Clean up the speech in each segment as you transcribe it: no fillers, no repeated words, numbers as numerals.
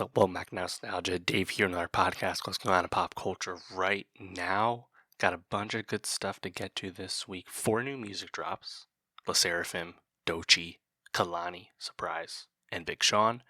What's up, Welcome back, Nostalgia. Dave here, another podcast. What's going on in pop culture right now? Got a bunch of good stuff to get to this week. 4 new music drops: SSERAFIM, Doechii, Kehlani, surprise, and Big Sean.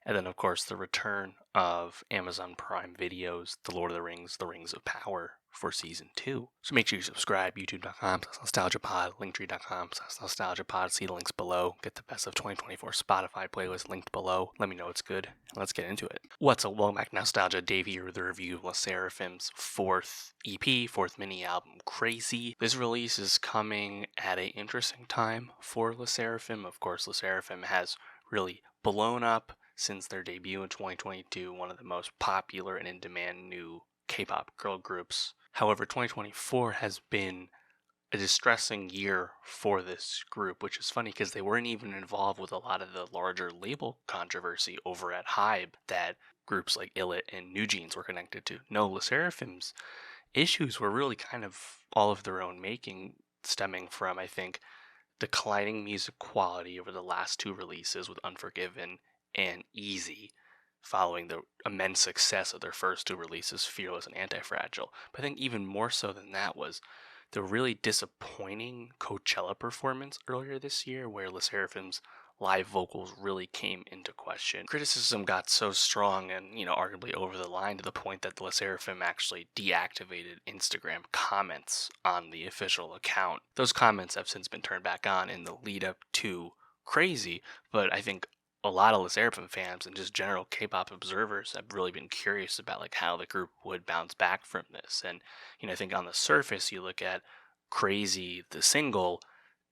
And then, of course, the return of Amazon Prime Video's The Lord of the Rings, The Rings of Power for Season 2. So make sure you subscribe, youtube.com/nostalgiapod, linktree.com/nostalgiapod. See the links below. Get the best of 2024 Spotify playlist linked below. Let me know it's good. Let's get into it. What's up, welcome back, Nostalgia. Dave here with a review of SSERAFIM's 4th EP, 4th mini album, Crazy. This release is coming at an interesting time for SSERAFIM. Of course, SSERAFIM has really blown up since their debut in 2022, one of the most popular and in-demand new K-pop girl groups. However, 2024 has been a distressing year for this group, which is funny because they weren't even involved with a lot of the larger label controversy over at Hybe that groups like Illit and New Jeans were connected to. No, LE SSERAFIM's issues were really kind of all of their own making, stemming from, I think, declining music quality over the last 2 releases with Unforgiven and Easy, following the immense success of their first 2 releases, Fearless and Anti-Fragile. But I think even more so than that was the really disappointing Coachella performance earlier this year, where LE SSERAFIM's live vocals really came into question. Criticism got so strong and, arguably over the line to the point that LE SSERAFIM actually deactivated Instagram comments on the official account. Those comments have since been turned back on in the lead up to Crazy, but I think a lot of LE SSERAFIM fans and just general K-pop observers have really been curious about how the group would bounce back from this. And I think on the surface, you look at Crazy, the single,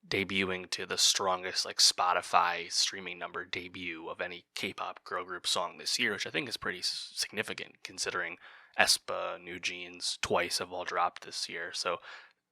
debuting to the strongest Spotify streaming number debut of any K-pop girl group song this year, which I think is pretty significant considering aespa, New Jeans, Twice have all dropped this year. So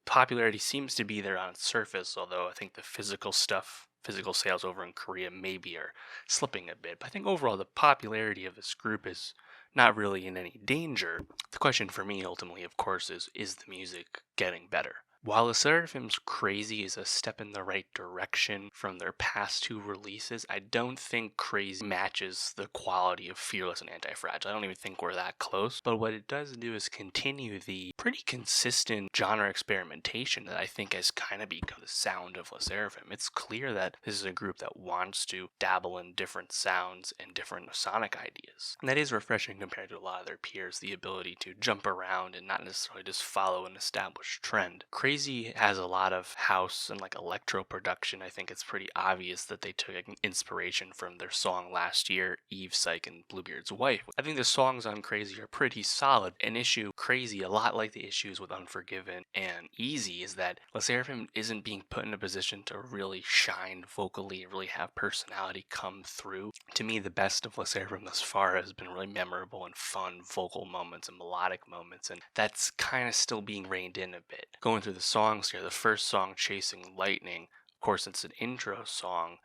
popularity seems to be there on its surface, although I think the physical sales over in Korea maybe are slipping a bit. But I think overall the popularity of this group is not really in any danger. The question for me ultimately, of course, is the music getting better? While LE SSERAFIM's Crazy is a step in the right direction from their past 2 releases, I don't think Crazy matches the quality of Fearless and Anti-Fragile. I don't even think we're that close. But what it does do is continue the pretty consistent genre experimentation that I think has kind of become the sound of LE SSERAFIM. It's clear that this is a group that wants to dabble in different sounds and different sonic ideas. And that is refreshing compared to a lot of their peers, the ability to jump around and not necessarily just follow an established trend. Crazy has a lot of house and electro production. I think it's pretty obvious that they took inspiration from their song last year, Eve Psych and Bluebeard's Wife. I think the songs on Crazy are pretty solid. An issue Crazy, a lot like the issues with Unforgiven and Easy, is that LE SSERAFIM isn't being put in a position to really shine vocally, really have personality come through. To me, the best of LE SSERAFIM thus far has been really memorable and fun vocal moments and melodic moments, and that's kind of still being reined in a bit. Going through the songs here, the first song, Chasing Lightning, of course it's an intro song,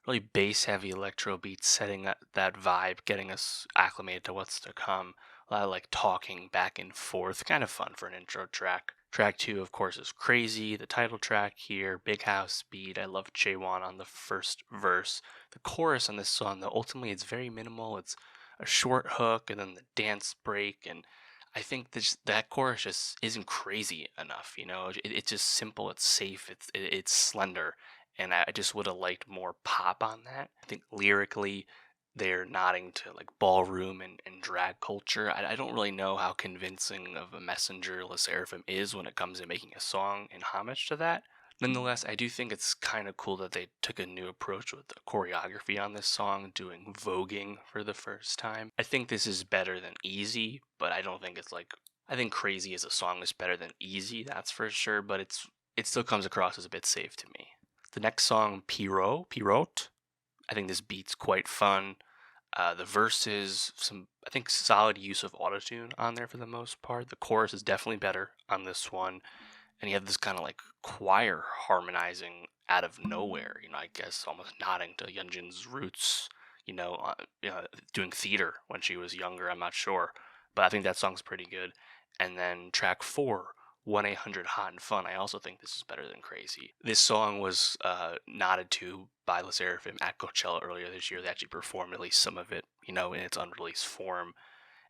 really bass heavy electro beats, setting that vibe, getting us acclimated to what's to come. A lot of talking back and forth, kind of fun for an intro track. Track 2, of course, is Crazy, the title track here, big house speed. I love Chaewon on the first verse. The chorus on this song, though, ultimately it's very minimal. It's a short hook and then the dance break, and I think that chorus just isn't crazy enough. It's just simple, it's safe, it's slender, and I just would have liked more pop on that. I think lyrically they're nodding to ballroom and drag culture. I don't really know how convincing of a messenger LE SSERAFIM is when it comes to making a song in homage to that. Nonetheless, I do think it's kind of cool that they took a new approach with the choreography on this song, doing voguing for the first time. I think this is better than Easy, but I don't think it's I think Crazy as a song is better than Easy, that's for sure, but it still comes across as a bit safe to me. The next song, Pirot, I think this beat's quite fun. The verses, I think solid use of autotune on there for the most part. The chorus is definitely better on this one. And you have this kind of choir harmonizing out of nowhere, I guess almost nodding to Yeonjun's roots, doing theater when she was younger, I'm not sure. But I think that song's pretty good. And then track 4, 1-800 Hot and Fun, I also think this is better than Crazy. This song was nodded to by LE SSERAFIM at Coachella earlier this year. They actually performed at least some of it in its unreleased form.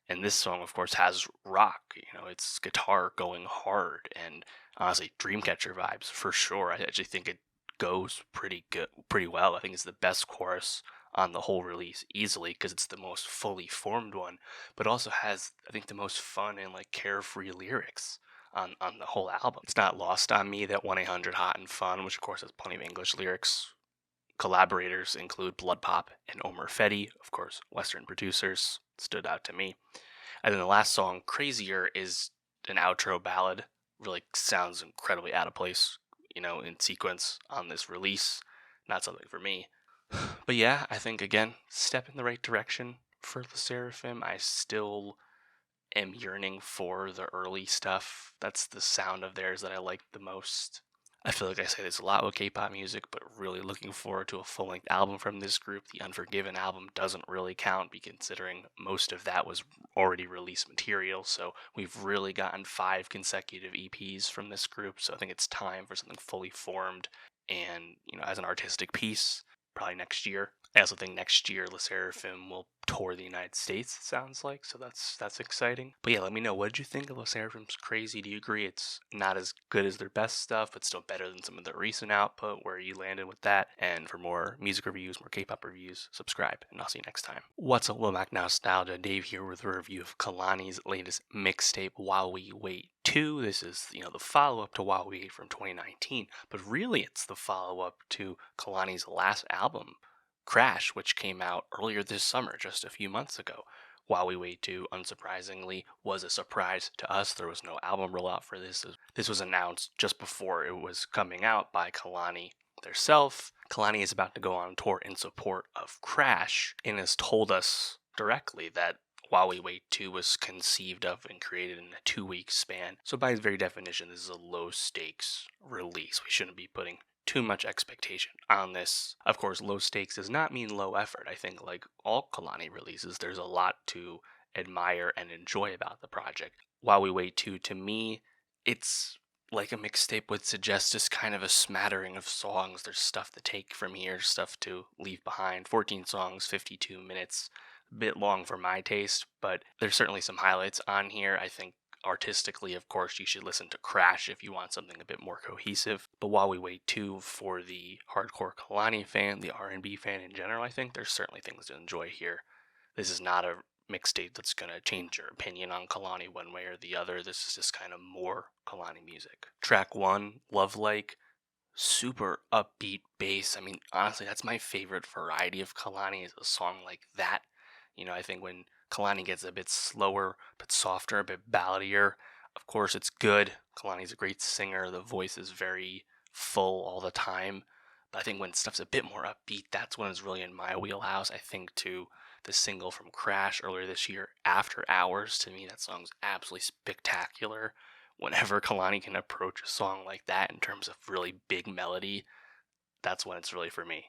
And this song, of course, has rock. It's guitar going hard, and honestly, Dreamcatcher vibes for sure. I actually think it goes pretty well. I think it's the best chorus on the whole release easily because it's the most fully formed one, but also has, I think, the most fun and like carefree lyrics on the whole album. It's not lost on me that 1-800 Hot and Fun, which of course has plenty of English lyrics. Collaborators include Blood Pop and Omer Fedi, of course, Western producers, stood out to me. And then the last song, Crazier, is an outro ballad. Really sounds incredibly out of place, in sequence on this release. Not something for me. But yeah, I think, again, step in the right direction for the SSERAFIM. I still am yearning for the early stuff. That's the sound of theirs that I like the most. I feel like I say this a lot with K-pop music, but really looking forward to a full-length album from this group. The Unforgiven album doesn't really count, considering most of that was already released material, so we've really gotten 5 consecutive EPs from this group, so I think it's time for something fully formed and, as an artistic piece, probably next year. I also think next year SSERAFIM will tour the United States, it sounds like, so that's exciting. But yeah, let me know, what did you think of SSERAFIM's Crazy? Do you agree it's not as good as their best stuff, but still better than some of their recent output? Where you landed with that? And for more music reviews, more K-pop reviews, subscribe, and I'll see you next time. What's up, Womack Nostalgia? Dave here with a review of Kehlani's latest mixtape, While We Wait 2. This is, the follow-up to While We Wait from 2019, but really it's the follow-up to Kehlani's last album, Crash, which came out earlier this summer, just a few months ago. While We Wait 2, unsurprisingly, was a surprise to us. There was no album rollout for this. This was announced just before it was coming out by Kehlani theirself. Kehlani is about to go on tour in support of Crash and has told us directly that While We Wait 2 was conceived of and created in a 2-week span. So by its very definition, this is a low-stakes release. We shouldn't be putting too much expectation on this. Of course, low stakes does not mean low effort. I think, like all Kehlani releases, there's a lot to admire and enjoy about the project. While We Wait 2, to me, it's like a mixtape would suggest, just kind of a smattering of songs. There's stuff to take from here, stuff to leave behind. 14 songs, 52 minutes. A bit long for my taste, but there's certainly some highlights on here. I think artistically, of course, you should listen to Crash if you want something a bit more cohesive. But While We Wait 2, for the hardcore Kehlani fan, the R&B fan in general, I think there's certainly things to enjoy here. This is not a mixtape that's going to change your opinion on Kehlani one way or the other. This is just kind of more Kehlani music. Track 1, Love Like, super upbeat bass. I mean, honestly, that's my favorite variety of Kehlani, is a song like that. I think when Kehlani gets a bit slower, a bit softer, a bit balladier, of course it's good. Kehlani's a great singer. The voice is very full all the time. But I think when stuff's a bit more upbeat, that's when it's really in my wheelhouse. I think to the single from Crash earlier this year, After Hours, to me that song's absolutely spectacular. Whenever Kehlani can approach a song like that in terms of really big melody, that's when it's really for me.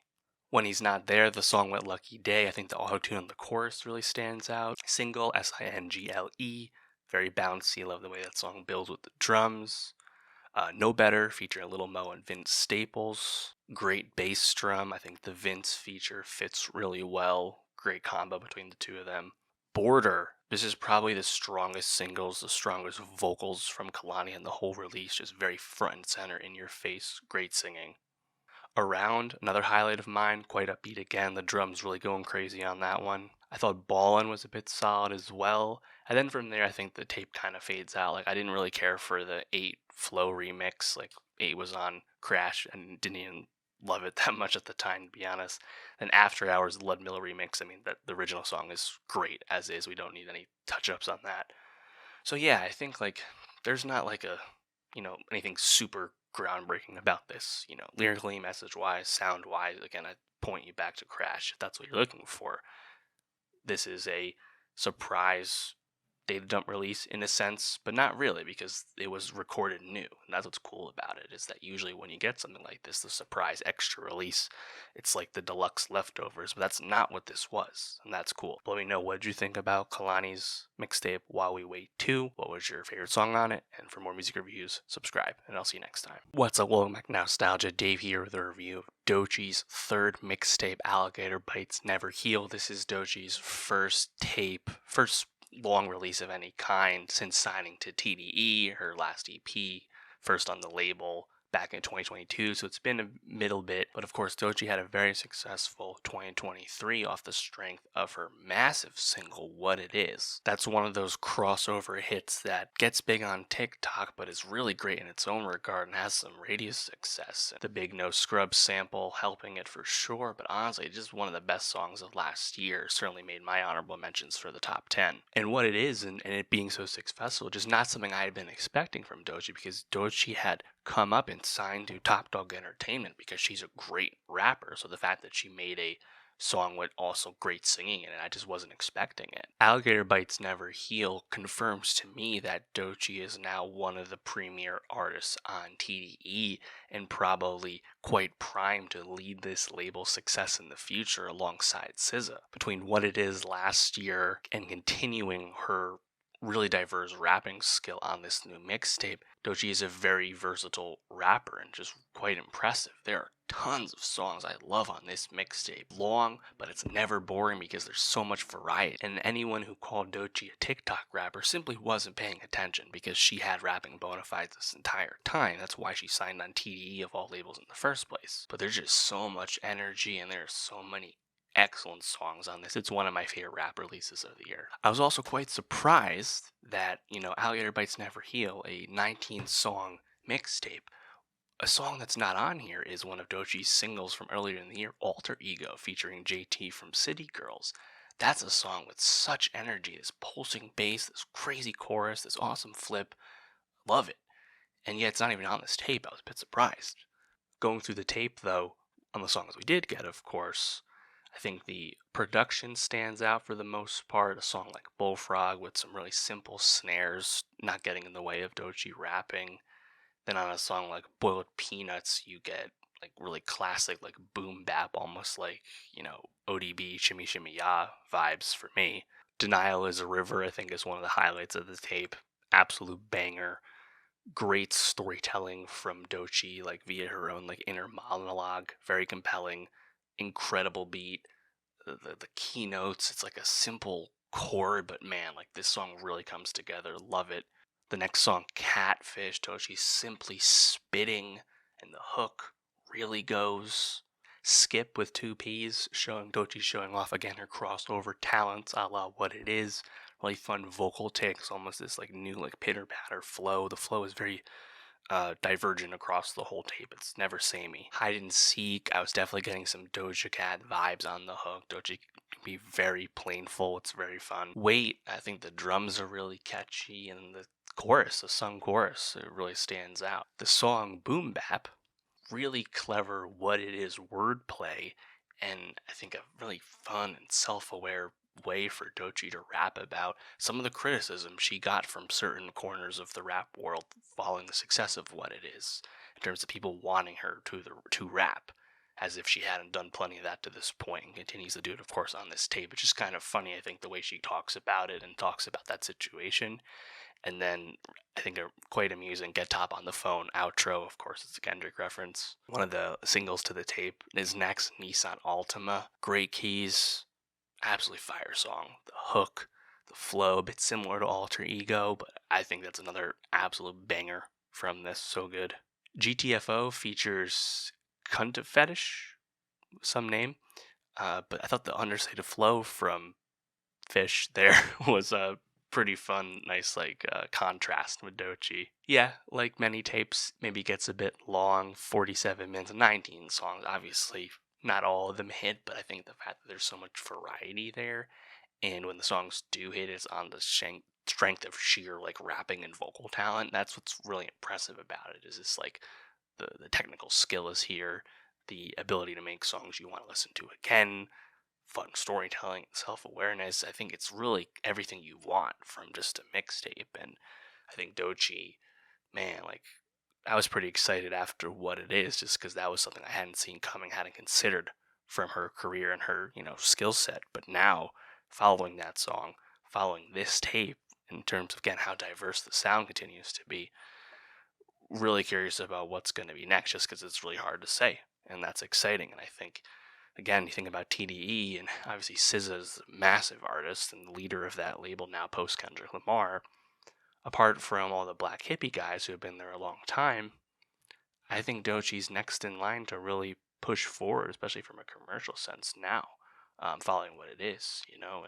When he's not there, the song Wet Lucky Day, I think the auto-tune on the chorus really stands out. Single, Single, very bouncy. Love the way that song builds with the drums. No Better, featuring Lil Mo and Vince Staples. Great bass drum. I think the Vince feature fits really well. Great combo between the two of them. Border. This is probably the strongest singles, the strongest vocals from Kehlani in the whole release. Just very front and center, in your face. Great singing. Around, another highlight of mine, quite upbeat again. The drums really going crazy on that one. I thought Ballin' was a bit solid as well. And then from there, I think the tape kind of fades out. Like, I didn't really care for the 8 Flow remix. Like, 8 was on Crash and didn't even love it that much at the time, to be honest. Then After Hours, the Ludmilla remix, I mean, the original song is great as is. We don't need any touch-ups on that. So yeah, I think, like, there's not like a, anything super groundbreaking about this, lyrically, message-wise, sound-wise. Again, I point you back to Crash if that's what you're looking for. This is a surprise data dump release in a sense, but not really because it was recorded new. And that's what's cool about it, is that usually when you get something like this, the surprise extra release, it's like the deluxe leftovers, but that's not what this was, and that's cool. Let me know, what did you think about Kehlani's mixtape While We Wait 2? What was your favorite song on it? And for more music reviews, subscribe, and I'll see you next time. What's up, welcome back, Nostalgia. Dave here with a review of Doechii's third mixtape, Alligator Bites Never Heal. This is Doechii's first long release of any kind since signing to TDE, her last EP, first on the label back in 2022, so it's been a middle bit. But of course, Doechii had a very successful 2023 off the strength of her massive single What It Is. That's one of those crossover hits that gets big on TikTok but is really great in its own regard and has some radio success. The big No Scrubs sample helping it for sure, but honestly, just one of the best songs of last year. Certainly made my honorable mentions for the top 10. And What It Is, and it being so successful, just not something I had been expecting from Doechii, because Doechii had come up and signed to Top Dog Entertainment because she's a great rapper. So the fact that she made a song with also great singing in it, I just wasn't expecting it. Alligator Bites Never Heal confirms to me that Doechii is now one of the premier artists on TDE and probably quite primed to lead this label's success in the future alongside SZA. Between What It Is last year and continuing her really diverse rapping skill on this new mixtape, Doechii is a very versatile rapper and just quite impressive. There are tons of songs I love on this mixtape. Long, but it's never boring because there's so much variety. And anyone who called Doechii a TikTok rapper simply wasn't paying attention, because she had rapping bona fides this entire time. That's why she signed on TDE of all labels in the first place. But there's just so much energy and there's so many excellent songs on this. It's one of my favorite rap releases of the year. I was also quite surprised that, Alligator Bites Never Heal, a 19-song mixtape, a song that's not on here is one of Doechii's singles from earlier in the year, Alter Ego, featuring JT from City Girls. That's a song with such energy, this pulsing bass, this crazy chorus, this awesome flip. Love it. And yet it's not even on this tape. I was a bit surprised. Going through the tape, though, on the songs we did get, of course, I think the production stands out for the most part. A song like Bullfrog with some really simple snares, not getting in the way of Doechii rapping. Then on a song like Boiled Peanuts, you get like really classic, like boom bap, almost like, ODB, Shimmy Shimmy Ya vibes for me. Denial Is a River, I think, is one of the highlights of the tape. Absolute banger. Great storytelling from Doechii, like via her own like inner monologue. Very compelling. Incredible beat. The keynotes, it's like a simple chord, but man, like this song really comes together. Love it. The next song, Catfish, Doechii simply spitting, and the hook really goes. Skip with 2 P's, Doechii showing off again her crossover talents, a la What It Is. Really fun vocal takes, almost this like new like pitter patter flow. The flow is very divergent across the whole tape. It's never samey. Hide and Seek, I was definitely getting some Doja Cat vibes on the hook. Doechii can be very plainful. It's very fun. Wait, I think the drums are really catchy, and the chorus, the sung chorus, it really stands out. The song Boom Bap, really clever What It Is wordplay, and I think a really fun and self-aware way for Doechii to rap about some of the criticism she got from certain corners of the rap world following the success of What It Is, in terms of people wanting her to rap, as if she hadn't done plenty of that to this point, and continues to do it, of course, on this tape. It's just kind of funny, I think, the way she talks about it and talks about that situation. And then I think a quite amusing Get Top on the Phone outro. Of course, it's a Kendrick reference. One of the singles to the tape is next, Nissan Altima. Great keys, absolutely fire song. The hook, the flow, a bit similar to Alter Ego, but I think that's another absolute banger from this. So good. GTFO features Cunt Fetish, some name, but I thought the understated flow from Fish there was a pretty fun, nice contrast with Doechii. Yeah, like many tapes, maybe gets a bit long, 47 minutes, 19 songs. Obviously, not all of them hit, but I think the fact that there's so much variety there, and when the songs do hit, it's on the strength of sheer like rapping and vocal talent. That's what's really impressive about it. Is this like the technical skill is here, the ability to make songs you want to listen to again, fun storytelling, self-awareness. I think it's really everything you want from just a mixtape. And I think Doechii, man, like, I was pretty excited after what it is, just because that was something I hadn't seen coming, hadn't considered from her career and her, skill set. But now, following that song, following this tape, in terms of, again, how diverse the sound continues to be, really curious about what's going to be next, just because it's really hard to say. And that's exciting. And I think, again, you think about TDE, and obviously SZA's a massive artist and the leader of that label now post Kendrick Lamar. Apart from all the black hippie guys who have been there a long time, I think Doechii's next in line to really push forward, especially from a commercial sense now, following what it is,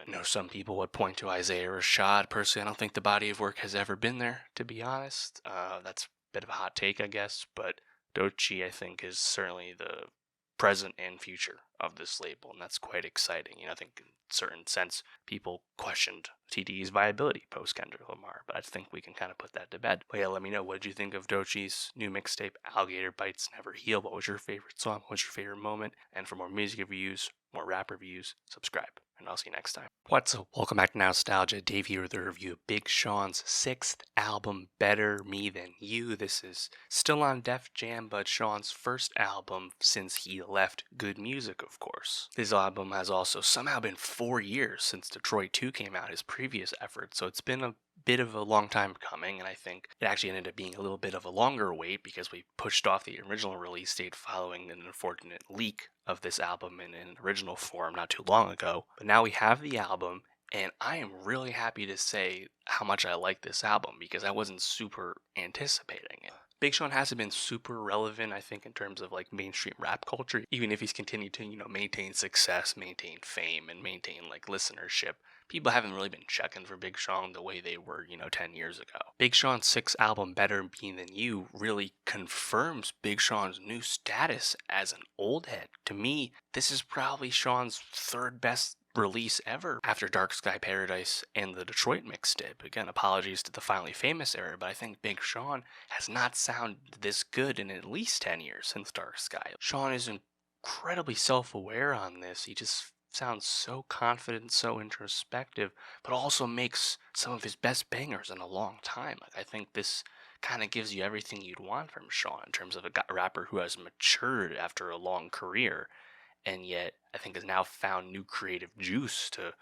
And some people would point to Isaiah Rashad. Personally, I don't think the body of work has ever been there, to be honest. That's a bit of a hot take, I guess, but Doechii, I think, is certainly the present and future of this label, and that's quite exciting. I think in a certain sense, people questioned TDE's viability post Kendrick Lamar, but I think we can kind of put that to bed. But yeah, let me know, what did you think of Doechii's new mixtape, Alligator Bites Never Heal? What was your favorite song? What was your favorite moment? And for more music reviews, more rap reviews, subscribe, and I'll see you next time. What's up? Welcome back to Nostalgia. Dave here with a review of Big Sean's 6th album, Better Me Than You. This is still on Def Jam, but Sean's first album since he left Good Music, of course. This album has also somehow been 4 years since Detroit 2 came out, his previous effort, so it's been a bit of a long time coming, and I think it actually ended up being a little bit of a longer wait because we pushed off the original release date following an unfortunate leak of this album in an original form not too long ago. But now we have the album, and I am really happy to say how much I like this album because I wasn't super anticipating it. Big Sean hasn't been super relevant, I think, in terms of like mainstream rap culture, even if he's continued to, maintain success, maintain fame, and maintain like listenership. People haven't really been checking for Big Sean the way they were, 10 years ago. Big Sean's 6th album, Better Me Than You, really confirms Big Sean's new status as an old head. To me, this is probably Sean's 3rd best release ever after Dark Sky Paradise and the Detroit mixtape. Again, apologies to the Finally Famous era, but I think Big Sean has not sounded this good in at least 10 years since Dark Sky. Sean is incredibly self-aware on this. He just sounds so confident, so introspective, but also makes some of his best bangers in a long time. Like, I think this kind of gives you everything you'd want from Sean in terms of a rapper who has matured after a long career, and yet I think has now found new creative juice to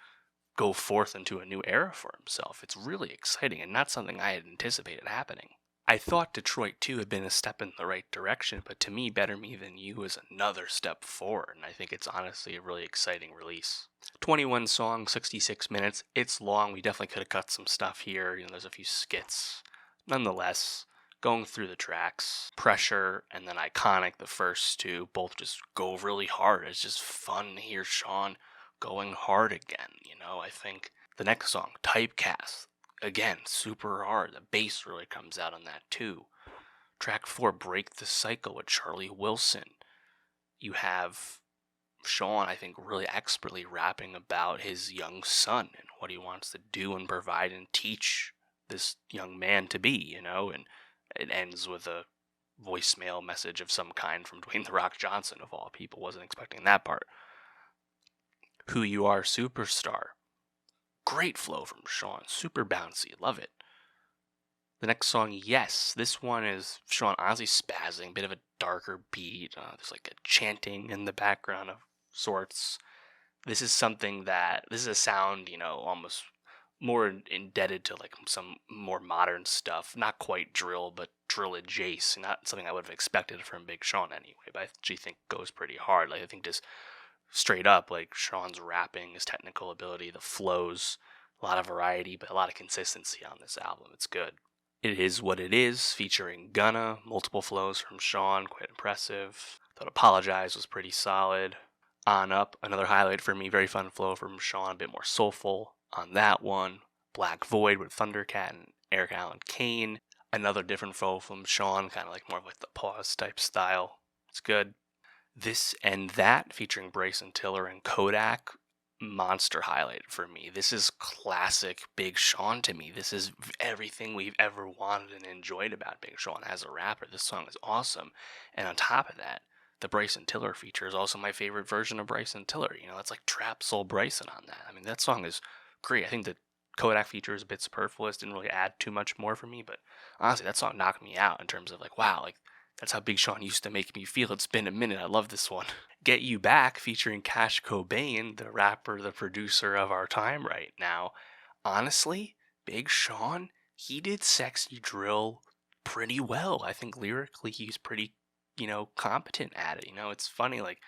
go forth into a new era for himself. It's really exciting and not something I had anticipated happening. I thought Detroit 2 had been a step in the right direction, but to me, Better Me Than You is another step forward, and I think it's honestly a really exciting release. 21 songs, 66 minutes. It's long. We definitely could have cut some stuff here. There's a few skits. Nonetheless, going through the tracks, Pressure and then Iconic, the first two, both just go really hard. It's just fun to hear Sean going hard again. I think the next song, Typecast, again, super hard. The bass really comes out on that too. Track 4, Break the Cycle with Charlie Wilson. You have Sean, I think, really expertly rapping about his young son and what he wants to do and provide and teach this young man to be, and it ends with a voicemail message of some kind from Dwayne "The Rock" Johnson, of all people. Wasn't expecting that part. Who You Are, Superstar. Great flow from Sean. Super bouncy. Love it. The next song, Yes. This one is Sean honestly spazzing. Bit of a darker beat. There's like a chanting in the background of sorts. This is a sound, almost more indebted to like some more modern stuff. Not quite drill, but drill adjacent. Not something I would have expected from Big Sean anyway, but I actually think goes pretty hard. Like, I think just straight up, like, Sean's rapping, his technical ability, the flows, a lot of variety, but a lot of consistency on this album. It's good. It Is What It Is, featuring Gunna, multiple flows from Sean, quite impressive. Thought Apologize was pretty solid. On Up, another highlight for me, very fun flow from Sean, a bit more soulful on that one. Black Void with Thundercat and Eric Allen Kane, another different flow from Sean, kind of like more of like the pause type style. It's good. This and That, featuring Bryson Tiller and Kodak, monster highlight for me. This is classic Big Sean to me. This is everything we've ever wanted and enjoyed about Big Sean as a rapper. This song is awesome. And on top of that, the Bryson Tiller feature is also my favorite version of Bryson Tiller. You know, that's like Trap Soul Bryson on that. I mean, that song is great. I think the Kodak feature is a bit superfluous, didn't really add too much more for me, but honestly, that song knocked me out in terms of like, wow, like that's how Big Sean used to make me feel. It's been a minute. I love this one. Get You Back featuring Cash Cobain, the rapper, the producer of our time right now. Honestly, Big Sean, he did Sexy Drill pretty well. I think lyrically he's pretty, competent at it. You know, it's funny, like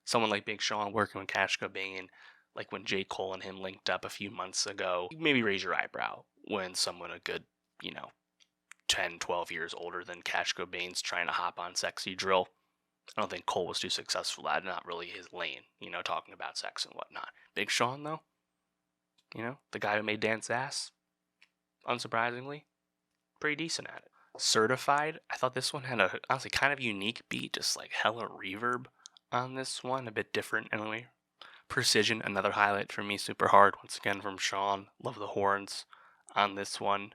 someone like Big Sean working with Cash Cobain, like when J. Cole and him linked up a few months ago, maybe raise your eyebrow when someone a good, 10, 12 years older than Cash Cobain's trying to hop on Sexy Drill. I don't think Cole was too successful at it, not really his lane, talking about sex and whatnot. Big Sean, though, the guy who made Dance Ass, unsurprisingly, pretty decent at it. Certified, I thought this one had a honestly kind of unique beat, just like hella reverb on this one, a bit different anyway. Precision, another highlight for me, super hard, once again from Sean. Love the horns on this one.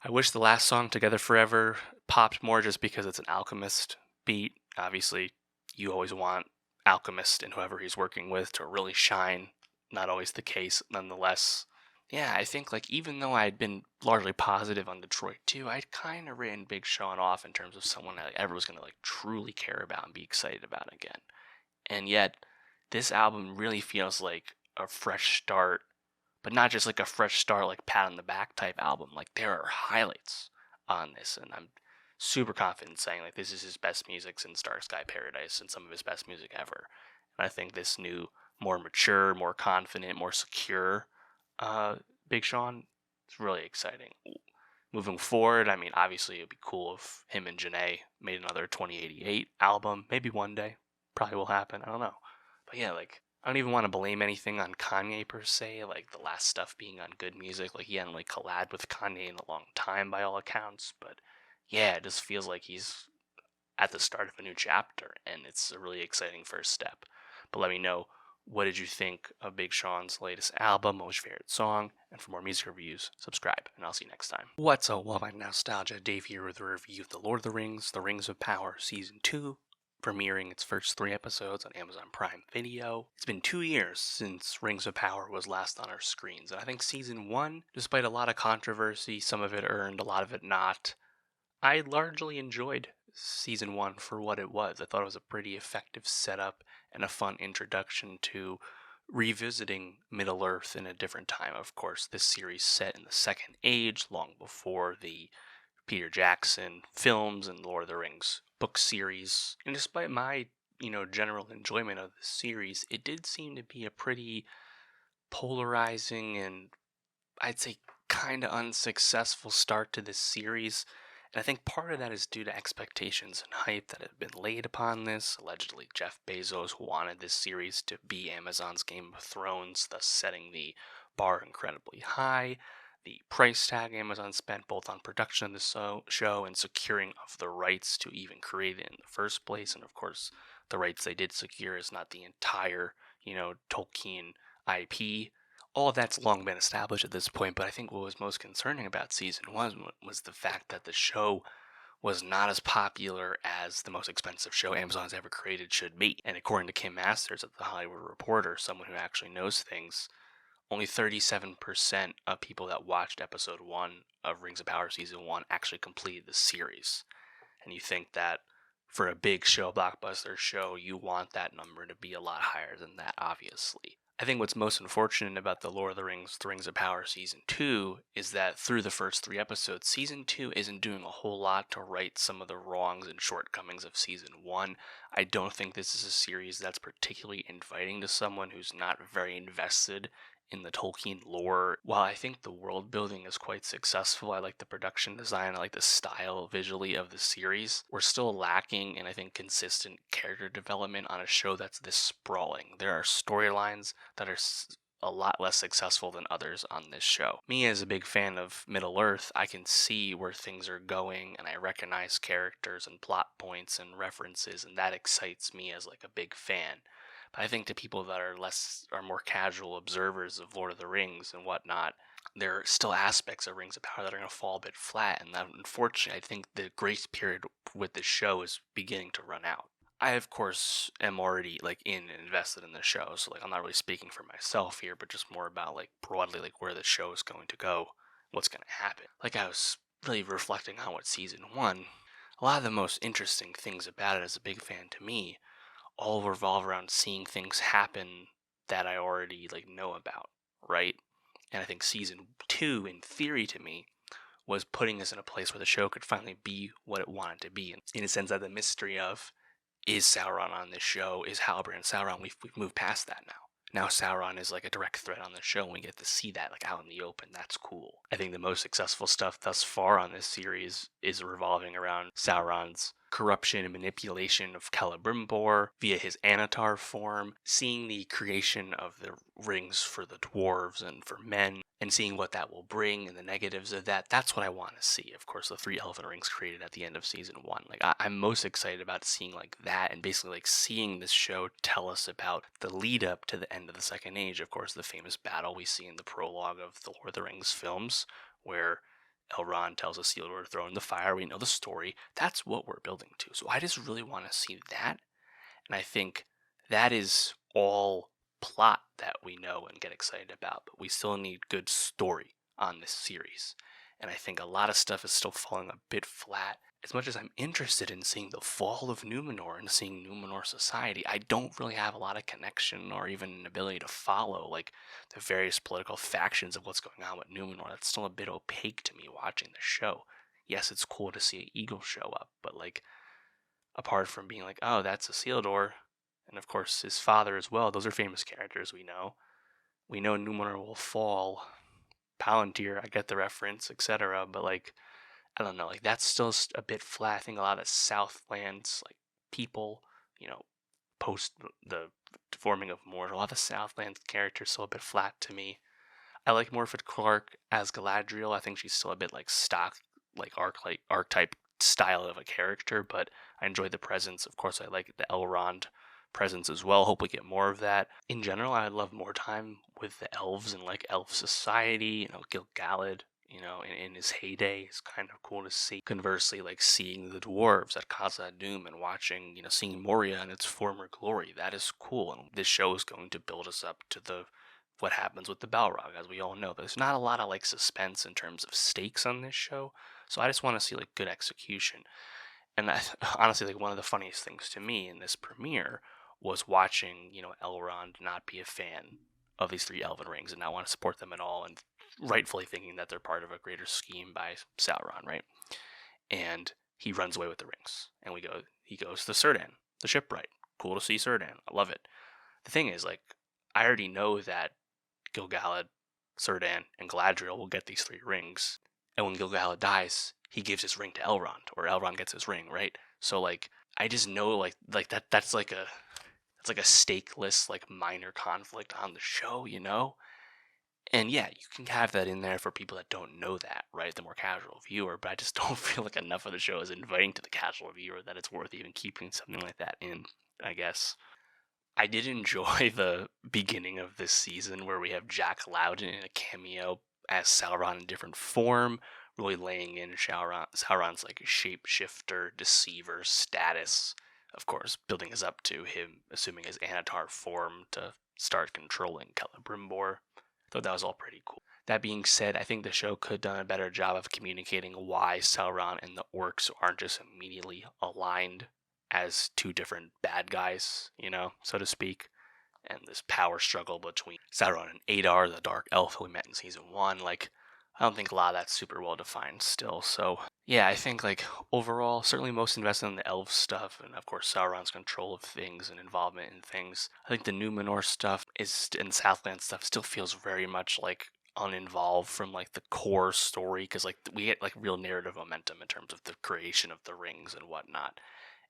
I wish the last song, Together Forever, popped more just because it's an Alchemist beat. Obviously, you always want Alchemist and whoever he's working with to really shine. Not always the case, nonetheless. Yeah, I think like even though I had been largely positive on Detroit too, I'd kind of written Big Sean off in terms of someone that ever was going to like truly care about and be excited about again. And yet, this album really feels like a fresh start, but not just like a fresh start, like pat on the back type album. Like there are highlights on this, and I'm super confident saying like this is his best music since Dark Sky Paradise and some of his best music ever. And I think this new, more mature, more confident, more secure Big Sean is really exciting. Moving forward, I mean, obviously it'd be cool if him and Janae made another 2088 album. Maybe one day. Probably will happen. I don't know. But yeah, like, I don't even want to blame anything on Kanye per se, like the last stuff being on Good Music. Like, he hadn't like collabed with Kanye in a long time by all accounts. But yeah, it just feels like he's at the start of a new chapter, and it's a really exciting first step. But let me know, what did you think of Big Sean's latest album? What was your favorite song? And for more music reviews, subscribe, and I'll see you next time. What's up, Well My Nostalgia? Dave here with a review of The Lord of the Rings, The Rings of Power Season 2, premiering its first 3 episodes on Amazon Prime Video. It's been 2 years since Rings of Power was last on our screens, and I think Season 1, despite a lot of controversy, some of it earned, a lot of it not, I largely enjoyed Season 1 for what it was. I thought it was a pretty effective setup and a fun introduction to revisiting Middle-earth in a different time. Of course, this series set in the Second Age, long before the Peter Jackson films and Lord of the Rings book series. And despite my, general enjoyment of the series, it did seem to be a pretty polarizing and I'd say kind of unsuccessful start to this series. And I think part of that is due to expectations and hype that have been laid upon this. Allegedly, Jeff Bezos wanted this series to be Amazon's Game of Thrones, thus setting the bar incredibly high. The price tag Amazon spent both on production of the show and securing of the rights to even create it in the first place. And of course, the rights they did secure is not the entire, Tolkien IP. All of that's long been established at this point, but I think what was most concerning about Season 1 was the fact that the show was not as popular as the most expensive show Amazon's ever created should be. And according to Kim Masters at The Hollywood Reporter, someone who actually knows things, only 37% of people that watched episode 1 of Rings of Power Season 1 actually completed the series. And you think that for a big show, blockbuster show, you want that number to be a lot higher than that, obviously. I think what's most unfortunate about The Lord of the Rings of Power Season 2 is that through the first 3 episodes, Season 2 isn't doing a whole lot to right some of the wrongs and shortcomings of Season 1. I don't think this is a series that's particularly inviting to someone who's not very invested in the Tolkien lore. While I think the world building is quite successful, I like the production design, I like the style visually of the series, we're still lacking in, I think, consistent character development on a show that's this sprawling. There are storylines that are a lot less successful than others on this show. Me, as a big fan of Middle-earth, I can see where things are going, and I recognize characters and plot points and references, and that excites me as like a big fan. But I think to people that are more casual observers of Lord of the Rings and whatnot, there are still aspects of Rings of Power that are going to fall a bit flat, and that, unfortunately, I think the grace period with this show is beginning to run out. I of course am already like in and invested in the show, so like I'm not really speaking for myself here, but just more about like broadly like where the show is going to go, what's going to happen. Like I was really reflecting on what season one. A lot of the most interesting things about it as a big fan to me all revolve around seeing things happen that I already like know about, right? And I think season two, in theory, to me, was putting us in a place where the show could finally be what it wanted to be. In a sense that the mystery of is Sauron on this show, is Halbrand Sauron, we've moved past that now. Now Sauron is like a direct threat on the show, and we get to see that like out in the open. That's cool. I think the most successful stuff thus far on this series is revolving around Sauron's corruption and manipulation of Celebrimbor via his Anatar form, seeing the creation of the rings for the dwarves and for men, and seeing what that will bring and the negatives of that. That's what I want to see. Of course, the 3 elven rings created at the end of season 1. Like I'm most excited about seeing like that, and basically like seeing this show tell us about the lead up to the end of the Second Age. Of course, the famous battle we see in the prologue of the Lord of the Rings films, where Elrond tells Isildur to throw in the fire. We know the story. That's what we're building to. So I just really want to see that. And I think that is all plot that we know and get excited about. But we still need good story on this series. And I think a lot of stuff is still falling a bit flat. As much as I'm interested in seeing the fall of Numenor and seeing Numenor society, I don't really have a lot of connection or even an ability to follow like the various political factions of what's going on with Numenor. That's still a bit opaque to me watching the show. Yes, it's cool to see an eagle show up, but like apart from being like, oh, that's Isildur, and of course his father as well. Those are famous characters we know. We know Numenor will fall. Palantir, I get the reference, etc. But like, I don't know, like that's still a bit flat. I think a lot of the Southlands, like people, post the forming of Mordor, a lot of the Southlands characters still a bit flat to me. I like Morfydd Clark as Galadriel. I think she's still a bit like stock, like archetype style of a character, but I enjoy the presence. Of course, I like the Elrond presence as well. Hope we get more of that. In general, I'd love more time with the elves and like elf society. Gil-galad, in his heyday is kind of cool to see. Conversely, like seeing the dwarves at Khazad-dûm and watching, seeing Moria in its former glory, that is cool. And this show is going to build us up to what happens with the Balrog, as we all know. There's not a lot of like suspense in terms of stakes on this show, so I just want to see like good execution. And honestly, like one of the funniest things to me in this premiere was watching, Elrond not be a fan of these 3 elven rings and not want to support them at all, and rightfully thinking that they're part of a greater scheme by Sauron, right? And he runs away with the rings, and he goes to Círdan, the shipwright. Cool to see Círdan. I love it. The thing is, like, I already know that Gil-galad, Círdan, and Galadriel will get these 3 rings, and when Gil-galad dies, he gives his ring to Elrond, or Elrond gets his ring, right? So like, I just know like that's like a stakeless like minor conflict on the show, And yeah, you can have that in there for people that don't know that, right? The more casual viewer, but I just don't feel like enough of the show is inviting to the casual viewer that it's worth even keeping something like that in, I guess. I did enjoy the beginning of this season where we have Jack Lowden in a cameo as Sauron in different form, really laying in Sauron's like shapeshifter, deceiver status. Of course, building us up to him assuming his Anatar form to start controlling Celebrimbor. Thought that was all pretty cool. That being said, I think the show could have done a better job of communicating why Sauron and the orcs aren't just immediately aligned as 2 different bad guys, so to speak. And this power struggle between Sauron and Adar, the dark elf who we met in season 1. Like, I don't think a lot of that's super well defined still. So, yeah, I think, like, overall, certainly most invested in the elf stuff, and of course, Sauron's control of things and involvement in things. I think the Numenor stuff and Southland stuff still feels very much like uninvolved from like the core story, because like we get like real narrative momentum in terms of the creation of the rings and whatnot.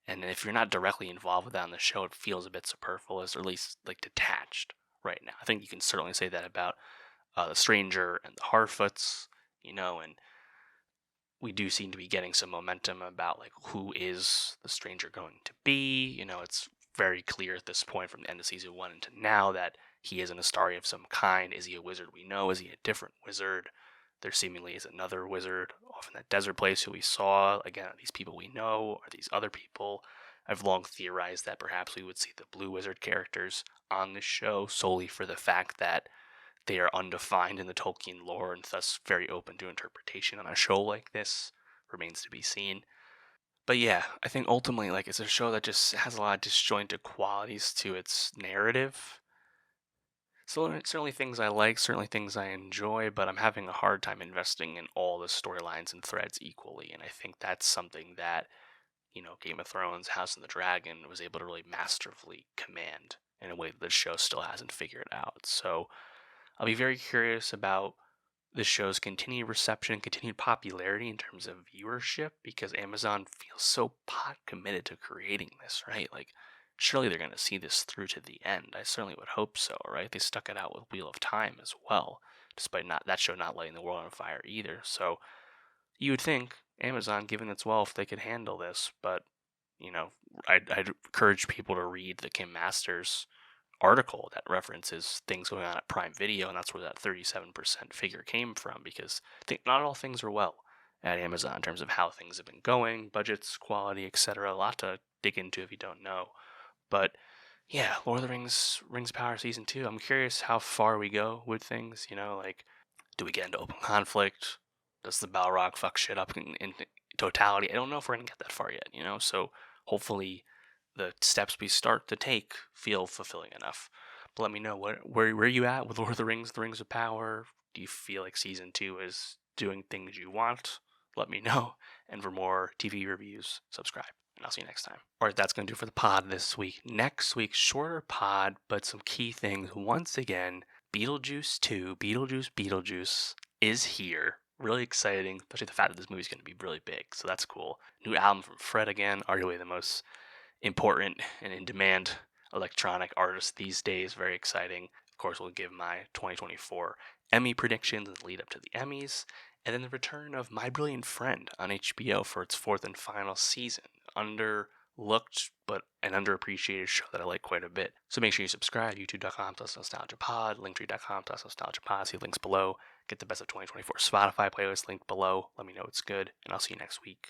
And if you're not directly involved with that on the show, it feels a bit superfluous, or at least like detached right now. I think you can certainly say that about the Stranger and the Harfoots, and we do seem to be getting some momentum about like who is the Stranger going to be. It's very clear at this point from the end of season 1 into now that he is an Astari of some kind. Is he a wizard we know? Is he a different wizard? There seemingly is another wizard off in that desert place who we saw. Again, are these people we know? Are these other people? I've long theorized that perhaps we would see the Blue Wizard characters on this show solely for the fact that they are undefined in the Tolkien lore and thus very open to interpretation on a show like this. Remains to be seen. But yeah, I think ultimately, like, it's a show that just has a lot of disjointed qualities to its narrative. So certainly things I like, certainly things I enjoy, but I'm having a hard time investing in all the storylines and threads equally. And I think that's something that, Game of Thrones, House of the Dragon was able to really masterfully command in a way that the show still hasn't figured out. So I'll be very curious about the show's continued reception, continued popularity in terms of viewership, because Amazon feels so pot committed to creating this, right? Like, surely they're going to see this through to the end. I certainly would hope so, right? They stuck it out with Wheel of Time as well, despite not that show not lighting the world on fire either. So you would think Amazon, given its wealth, they could handle this, but I'd encourage people to read the Kim Masters article that references things going on at Prime Video, and that's where that 37% figure came from, because I think not all things are well at Amazon in terms of how things have been going, budgets, quality, etc. A lot to dig into if you don't know. But yeah, Lord of the Rings of Power Season 2, I'm curious how far we go with things, like, do we get into open conflict? Does the Balrog fuck shit up in totality? I don't know if we're going to get that far yet, so hopefully the steps we start to take feel fulfilling enough. But let me know where you at with Lord of the Rings of Power. Do you feel like Season 2 is doing things you want? Let me know. And for more TV reviews, subscribe. And I'll see you next time. Alright, that's going to do for the pod this week. Next week, shorter pod, but some key things. Once again, Beetlejuice 2, Beetlejuice is here. Really exciting, especially the fact that this movie's going to be really big, so that's cool. New album from Fred again, arguably the most important and in demand electronic artist these days. Very exciting. Of course, we'll give my 2024 Emmy predictions and lead up to the Emmys, and then the return of My Brilliant Friend on HBO for its fourth and final season. Underlooked but an underappreciated show that I like quite a bit. So make sure you subscribe, youtube.com/nostalgiapod, linktree.com/nostalgiapod, see links below. Get the best of 2024 Spotify playlist linked below. Let me know it's good, and I'll see you next week.